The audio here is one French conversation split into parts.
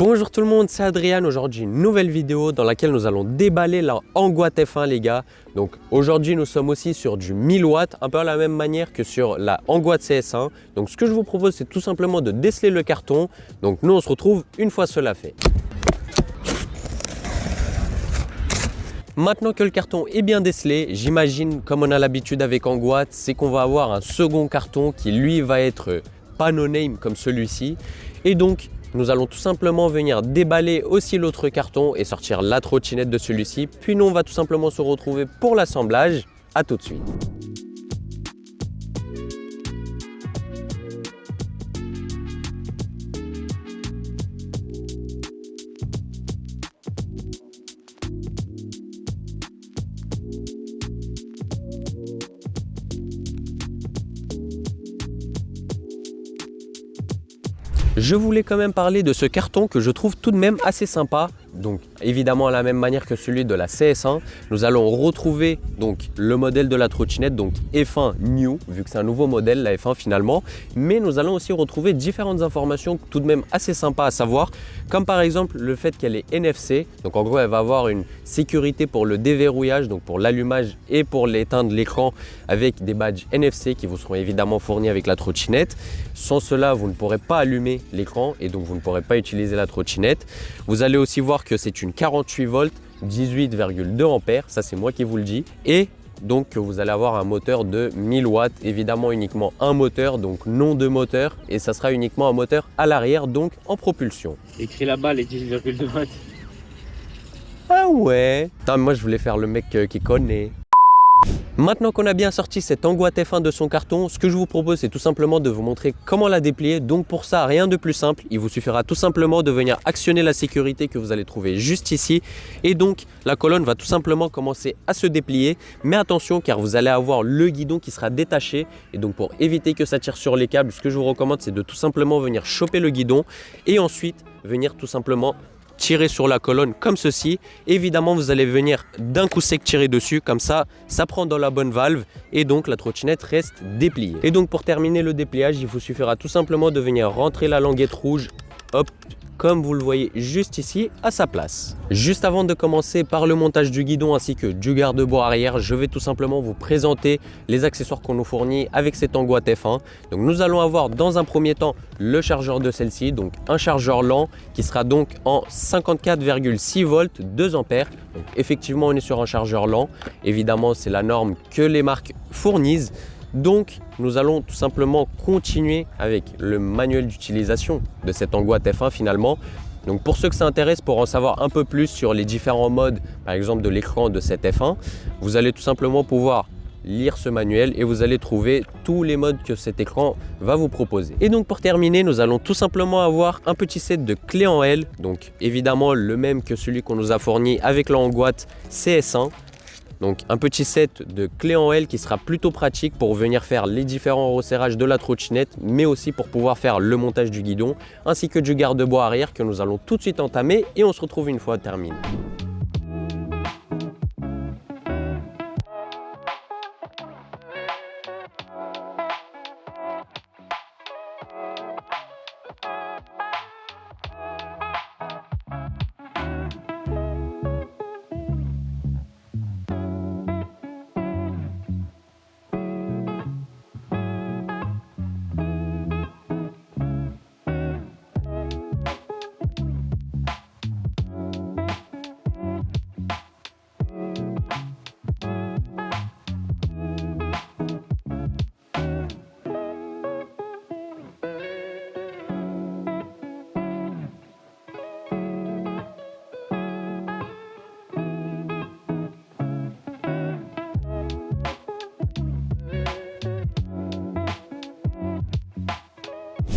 Bonjour tout le monde, c'est Adrien. Aujourd'hui une nouvelle vidéo dans laquelle nous allons déballer la Angoite F1 les gars. Donc aujourd'hui nous sommes aussi sur du 1000 watts, un peu à la même manière que sur la Angoite CS1. Donc ce que je vous propose c'est tout simplement de déceler le carton. Donc nous on se retrouve une fois cela fait. Maintenant que le carton est bien décelé, j'imagine comme on a l'habitude avec Angoite, c'est qu'on va avoir un second carton qui lui va être pas no name comme celui-ci. Et donc nous allons tout simplement venir déballer aussi l'autre carton et sortir la trottinette de celui-ci. Puis nous, on va tout simplement se retrouver pour l'assemblage. À tout de suite. Je voulais quand même parler de ce carton que je trouve tout de même assez sympa. Donc évidemment à la même manière que celui de la CS1, nous allons retrouver donc le modèle de la trottinette, donc F1 New, vu que c'est un nouveau modèle la F1 finalement. Mais nous allons aussi retrouver différentes informations tout de même assez sympas à savoir, comme par exemple le fait qu'elle est NFC. Donc en gros elle va avoir une sécurité pour le déverrouillage, donc pour l'allumage et pour l'éteindre l'écran avec des badges NFC qui vous seront évidemment fournis avec la trottinette. Sans cela vous ne pourrez pas allumer l'écran et donc vous ne pourrez pas utiliser la trottinette. Vous allez aussi voir que c'est une 48 volts 18,2 ampères, ça c'est moi qui vous le dis, et donc que vous allez avoir un moteur de 1000 watts, évidemment uniquement un moteur, donc non deux moteurs, et ça sera uniquement un moteur à l'arrière, donc en propulsion. Écrit là-bas les 18,2 watts. Ah ouais. Non, mais moi je voulais faire le mec qui connaît. Maintenant qu'on a bien sorti cette Angoite F1 de son carton, ce que je vous propose c'est tout simplement de vous montrer comment la déplier. Donc pour ça, rien de plus simple, il vous suffira tout simplement de venir actionner la sécurité que vous allez trouver juste ici. Et donc la colonne va tout simplement commencer à se déplier. Mais attention car vous allez avoir le guidon qui sera détaché. Et donc pour éviter que ça tire sur les câbles, ce que je vous recommande c'est de tout simplement venir choper le guidon et ensuite venir tout simplement tirer sur la colonne comme ceci. Évidemment vous allez venir d'un coup sec tirer dessus, comme ça prend dans la bonne valve et donc la trottinette reste dépliée. Et donc pour terminer le dépliage, il vous suffira tout simplement de venir rentrer la languette rouge, hop, comme vous le voyez juste ici à sa place. Juste avant de commencer par le montage du guidon ainsi que du garde-bois arrière, je vais tout simplement vous présenter les accessoires qu'on nous fournit avec cette Angoite F1. Donc nous allons avoir dans un premier temps le chargeur de celle-ci, donc un chargeur lent qui sera donc en 54,6 volts 2 ampères. Donc effectivement on est sur un chargeur lent, évidemment c'est la norme que les marques fournissent. Donc nous allons tout simplement continuer avec le manuel d'utilisation de cette Angoite F1 finalement. Donc pour ceux que ça intéresse, pour en savoir un peu plus sur les différents modes par exemple de l'écran de cette F1, vous allez tout simplement pouvoir lire ce manuel et vous allez trouver tous les modes que cet écran va vous proposer. Et donc pour terminer, nous allons tout simplement avoir un petit set de clés en L, donc évidemment le même que celui qu'on nous a fourni avec la Angoite CS1. Donc un petit set de clés en L qui sera plutôt pratique pour venir faire les différents resserrages de la trottinette, mais aussi pour pouvoir faire le montage du guidon, ainsi que du garde-bois arrière que nous allons tout de suite entamer et on se retrouve une fois terminé.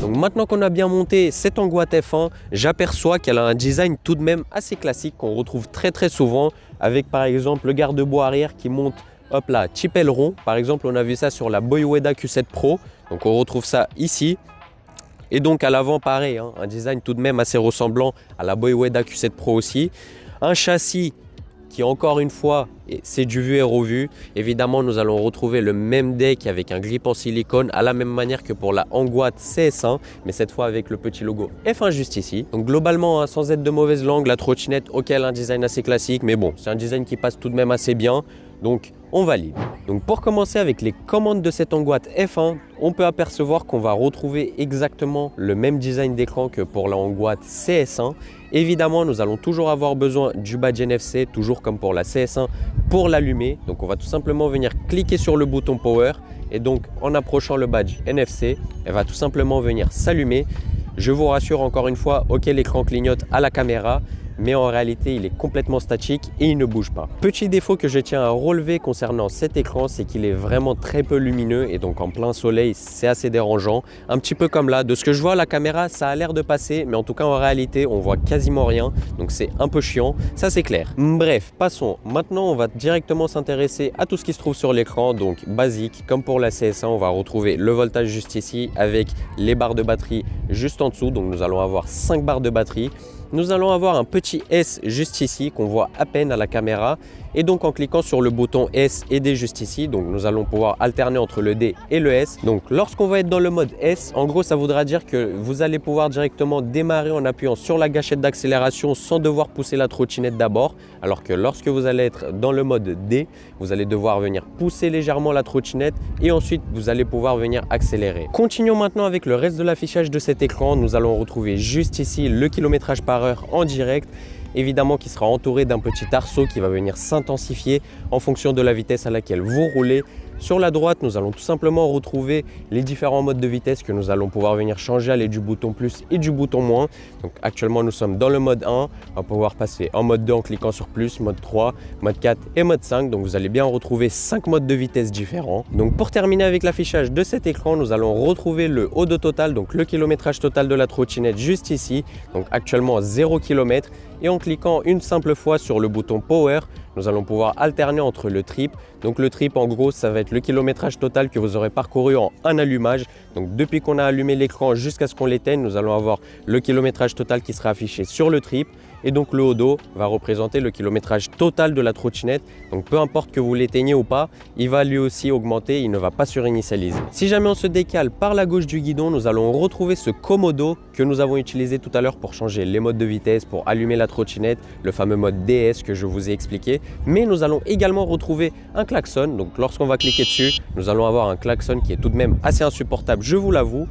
Donc maintenant qu'on a bien monté cette Angoite F1, j'aperçois qu'elle a un design tout de même assez classique qu'on retrouve très souvent avec par exemple le garde-bois arrière qui monte hop là, type aileron. Par exemple on a vu ça sur la BYD Q7 Pro, donc on retrouve ça ici. Et donc à l'avant pareil, un design tout de même assez ressemblant à la BYD Q7 Pro aussi. Un châssis qui encore une fois, c'est du vu et revu. Évidemment, nous allons retrouver le même deck avec un grip en silicone à la même manière que pour la Angoite CS1, mais cette fois avec le petit logo F1 juste ici. Donc globalement, sans être de mauvaise langue, la trottinette, ok, elle a un design assez classique, mais bon, c'est un design qui passe tout de même assez bien. Donc on valide. Donc pour commencer avec les commandes de cette Angoite F1, on peut apercevoir qu'on va retrouver exactement le même design d'écran que pour la Angoite CS1. Évidemment, nous allons toujours avoir besoin du badge NFC, toujours comme pour la CS1, pour l'allumer. Donc on va tout simplement venir cliquer sur le bouton Power et donc en approchant le badge NFC, elle va tout simplement venir s'allumer. Je vous rassure encore une fois, ok, l'écran clignote à la caméra, mais en réalité il est complètement statique et il ne bouge pas. Petit défaut que je tiens à relever concernant cet écran, c'est qu'il est vraiment très peu lumineux et donc en plein soleil c'est assez dérangeant. Un petit peu comme là, de ce que je vois à la caméra ça a l'air de passer, mais en tout cas en réalité on voit quasiment rien, donc c'est un peu chiant, ça c'est clair. Bref, passons. Maintenant on va directement s'intéresser à tout ce qui se trouve sur l'écran, donc basique, comme pour la CS1 on va retrouver le voltage juste ici avec les barres de batterie juste en dessous, donc nous allons avoir 5 barres de batterie. Nous allons avoir un petit S juste ici qu'on voit à peine à la caméra et donc en cliquant sur le bouton S et D juste ici, donc nous allons pouvoir alterner entre le D et le S. Donc lorsqu'on va être dans le mode S, en gros ça voudra dire que vous allez pouvoir directement démarrer en appuyant sur la gâchette d'accélération sans devoir pousser la trottinette d'abord, alors que lorsque vous allez être dans le mode D, vous allez devoir venir pousser légèrement la trottinette et ensuite vous allez pouvoir venir accélérer. Continuons maintenant avec le reste de l'affichage de cet écran. Nous allons retrouver juste ici le kilométrage par heure en direct, évidemment qui sera entouré d'un petit arceau qui va venir s'intensifier en fonction de la vitesse à laquelle vous roulez. Sur la droite, nous allons tout simplement retrouver les différents modes de vitesse que nous allons pouvoir venir changer à l'aide du bouton plus et du bouton moins. Donc actuellement, nous sommes dans le mode 1. On va pouvoir passer en mode 2 en cliquant sur plus, mode 3, mode 4 et mode 5. Donc vous allez bien retrouver 5 modes de vitesse différents. Donc pour terminer avec l'affichage de cet écran, nous allons retrouver le odo total, donc le kilométrage total de la trottinette juste ici. Donc actuellement 0 km. Et en cliquant une simple fois sur le bouton Power, nous allons pouvoir alterner entre le trip. Donc le trip en gros ça va être le kilométrage total que vous aurez parcouru en un allumage. Donc depuis qu'on a allumé l'écran jusqu'à ce qu'on l'éteigne, nous allons avoir le kilométrage total qui sera affiché sur le trip. Et donc le odo va représenter le kilométrage total de la trottinette. Donc peu importe que vous l'éteignez ou pas, il va lui aussi augmenter, il ne va pas surinitialiser. Si jamais on se décale par la gauche du guidon, nous allons retrouver ce commodo que nous avons utilisé tout à l'heure pour changer les modes de vitesse, pour allumer la trottinette, le fameux mode DS que je vous ai expliqué. Mais nous allons également retrouver un klaxon. Donc lorsqu'on va cliquer dessus, nous allons avoir un klaxon qui est tout de même assez insupportable, je vous l'avoue.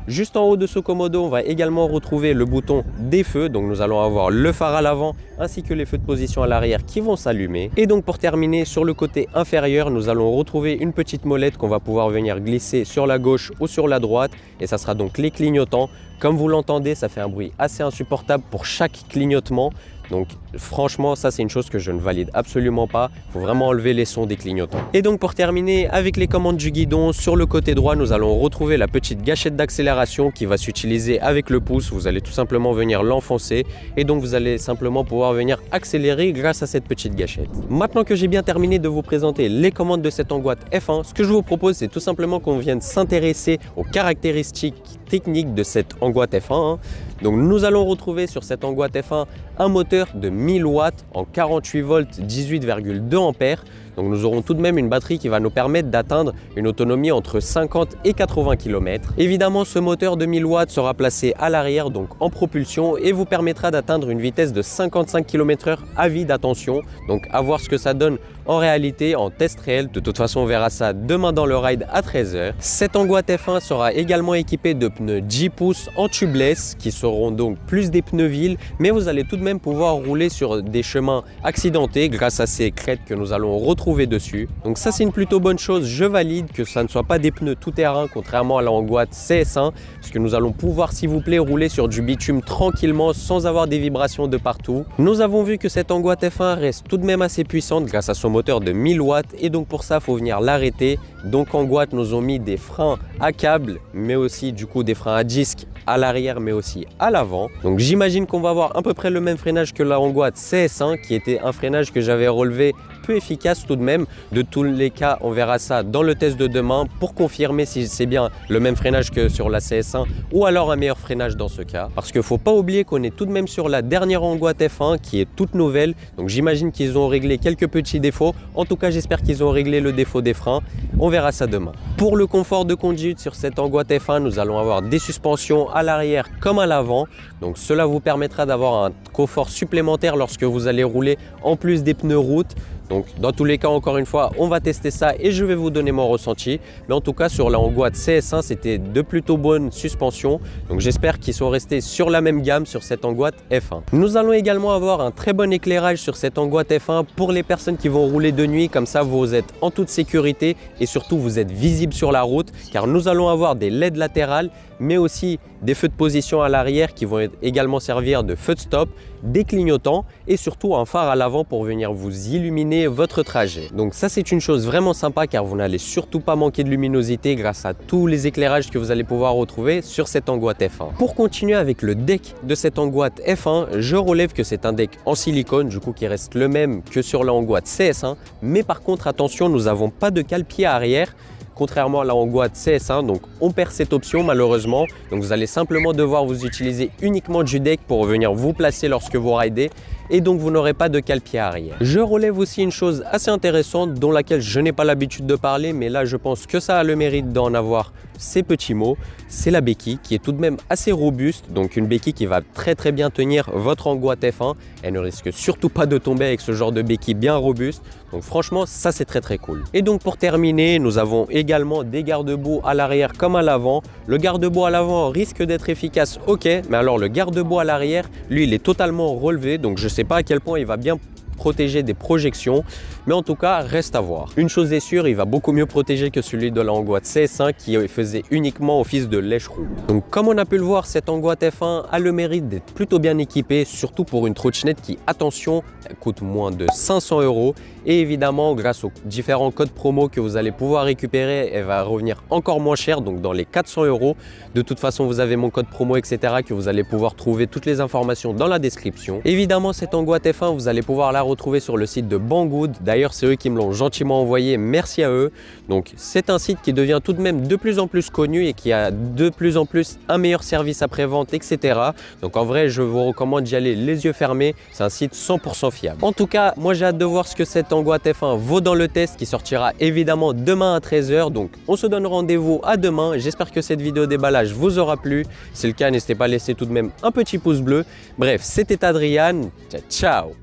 Juste en haut de ce commodo, on va également retrouver le bouton des feux. Donc nous allons avoir le phare à l'avant ainsi que les feux de position à l'arrière qui vont s'allumer. Et donc pour terminer, sur le côté inférieur, nous allons retrouver une petite molette qu'on va pouvoir venir glisser sur la gauche ou sur la droite. Et ça sera donc les clignotants. Comme vous l'entendez, ça fait un bruit assez insupportable pour chaque clignotement. Donc franchement, ça c'est une chose que je ne valide absolument pas. Il faut vraiment enlever les sons des clignotants. Et donc pour terminer avec les commandes du guidon, sur le côté droit, nous allons retrouver la petite gâchette d'accélération qui va s'utiliser avec le pouce. Vous allez tout simplement venir l'enfoncer et donc vous allez simplement pouvoir venir accélérer grâce à cette petite gâchette. Maintenant que j'ai bien terminé de vous présenter les commandes de cette Angoite F1, ce que je vous propose, c'est tout simplement qu'on vienne s'intéresser aux caractéristiques techniques de cette Angoite F1. Donc nous allons retrouver sur cette Angoite F1 un moteur de 1000 watts en 48 volts 18,2 ampères. Donc nous aurons tout de même une batterie qui va nous permettre d'atteindre une autonomie entre 50 et 80 km. Évidemment, ce moteur de 1000 watts sera placé à l'arrière, donc en propulsion, et vous permettra d'atteindre une vitesse de 55 km/h à vide, attention. Donc à voir ce que ça donne en réalité, en test réel. De toute façon, on verra ça demain dans le ride à 13 h. Cette Angoite F1 sera également équipée de pneus 10 pouces en tubeless qui seront donc plus des pneus ville, mais vous allez tout de même pouvoir rouler sur des chemins accidentés grâce à ces crêtes que nous allons retrouver dessus. Donc ça, c'est une plutôt bonne chose. Je valide que ça ne soit pas des pneus tout-terrain contrairement à la Angoite CS1, parce que nous allons pouvoir, s'il vous plaît, rouler sur du bitume tranquillement sans avoir des vibrations de partout. Nous avons vu que cette Angoite F1 reste tout de même assez puissante grâce à son moteur de 1000 watts et donc pour ça, il faut venir l'arrêter. Donc Angoite nous ont mis des freins à câble, mais aussi du coup des freins à disque à l'arrière, mais aussi à l'avant. Donc j'imagine qu'on va avoir à peu près le même freinage que la Angoite CS1, qui était un freinage que j'avais relevé peu efficace tout de même. De tous les cas, on verra ça dans le test de demain pour confirmer si c'est bien le même freinage que sur la CS1 ou alors un meilleur freinage dans ce cas. Parce qu'il ne faut pas oublier qu'on est tout de même sur la dernière Angoisse F1 qui est toute nouvelle. Donc j'imagine qu'ils ont réglé quelques petits défauts. En tout cas, j'espère qu'ils ont réglé le défaut des freins. On verra ça demain. Pour le confort de conduite sur cette Angoisse F1, nous allons avoir des suspensions à l'arrière comme à l'avant. Donc cela vous permettra d'avoir un confort supplémentaire lorsque vous allez rouler en plus des pneus route. Donc dans tous les cas, encore une fois, on va tester ça et je vais vous donner mon ressenti. Mais en tout cas, sur la Angoisse CS1, c'était de plutôt bonnes suspensions. Donc j'espère qu'ils sont restés sur la même gamme sur cette Angoisse F1. Nous allons également avoir un très bon éclairage sur cette Angoisse F1 pour les personnes qui vont rouler de nuit. Comme ça, vous êtes en toute sécurité et surtout, vous êtes visible sur la route car nous allons avoir des LED latérales mais aussi des feux de position à l'arrière qui vont également servir de feux de stop, des clignotants et surtout un phare à l'avant pour venir vous illuminer votre trajet. Donc ça, c'est une chose vraiment sympa car vous n'allez surtout pas manquer de luminosité grâce à tous les éclairages que vous allez pouvoir retrouver sur cette Angoisse F1. Pour continuer avec le deck de cette Angoisse F1, je relève que c'est un deck en silicone, du coup qui reste le même que sur la Angoisse CS1, mais par contre attention, nous n'avons pas de cale-pied arrière. Contrairement à la Angoisse CS1, donc on perd cette option malheureusement. Donc vous allez simplement devoir vous utiliser uniquement du deck pour venir vous placer lorsque vous ridez et donc vous n'aurez pas de cale-pied arrière. Je relève aussi une chose assez intéressante dont laquelle je n'ai pas l'habitude de parler, mais là je pense que ça a le mérite d'en avoir ces petits mots. C'est la béquille qui est tout de même assez robuste, donc une béquille qui va très bien tenir votre Angoisse F1. Elle ne risque surtout pas de tomber avec ce genre de béquille bien robuste. Donc franchement, ça c'est très cool. Et donc pour terminer, nous avons également des garde-boue à l'arrière comme à l'avant. Le garde-boue à l'avant risque d'être efficace, ok, mais alors le garde-boue à l'arrière, lui, il est totalement relevé, donc je ne sais pas à quel point il va bien protéger des projections, mais en tout cas reste à voir. Une chose est sûre, il va beaucoup mieux protéger que celui de la Angoisse CS1 qui faisait uniquement office de lèche-roue. Donc comme on a pu le voir, cette Angoisse F1 a le mérite d'être plutôt bien équipée, surtout pour une trottinette qui, attention, coûte moins de 500 € et évidemment grâce aux différents codes promo que vous allez pouvoir récupérer, elle va revenir encore moins cher, donc dans les 400 €. De toute façon, vous avez mon code promo etc que vous allez pouvoir trouver toutes les informations dans la description. Évidemment, cette Angoisse F1, vous allez pouvoir la retrouver sur le site de Banggood. D'ailleurs, c'est eux qui me l'ont gentiment envoyé, merci à eux. Donc c'est un site qui devient tout de même de plus en plus connu et qui a de plus en plus un meilleur service après-vente, etc. Donc en vrai, je vous recommande d'y aller les yeux fermés. C'est un site 100% fiable. En tout cas, moi j'ai hâte de voir ce que cette Angoisse F1 vaut dans le test qui sortira évidemment demain à 13 h. Donc on se donne rendez-vous à demain. J'espère que cette vidéo déballage vous aura plu. Si c'est le cas, n'hésitez pas à laisser tout de même un petit pouce bleu. Bref, c'était Adrian. Ciao.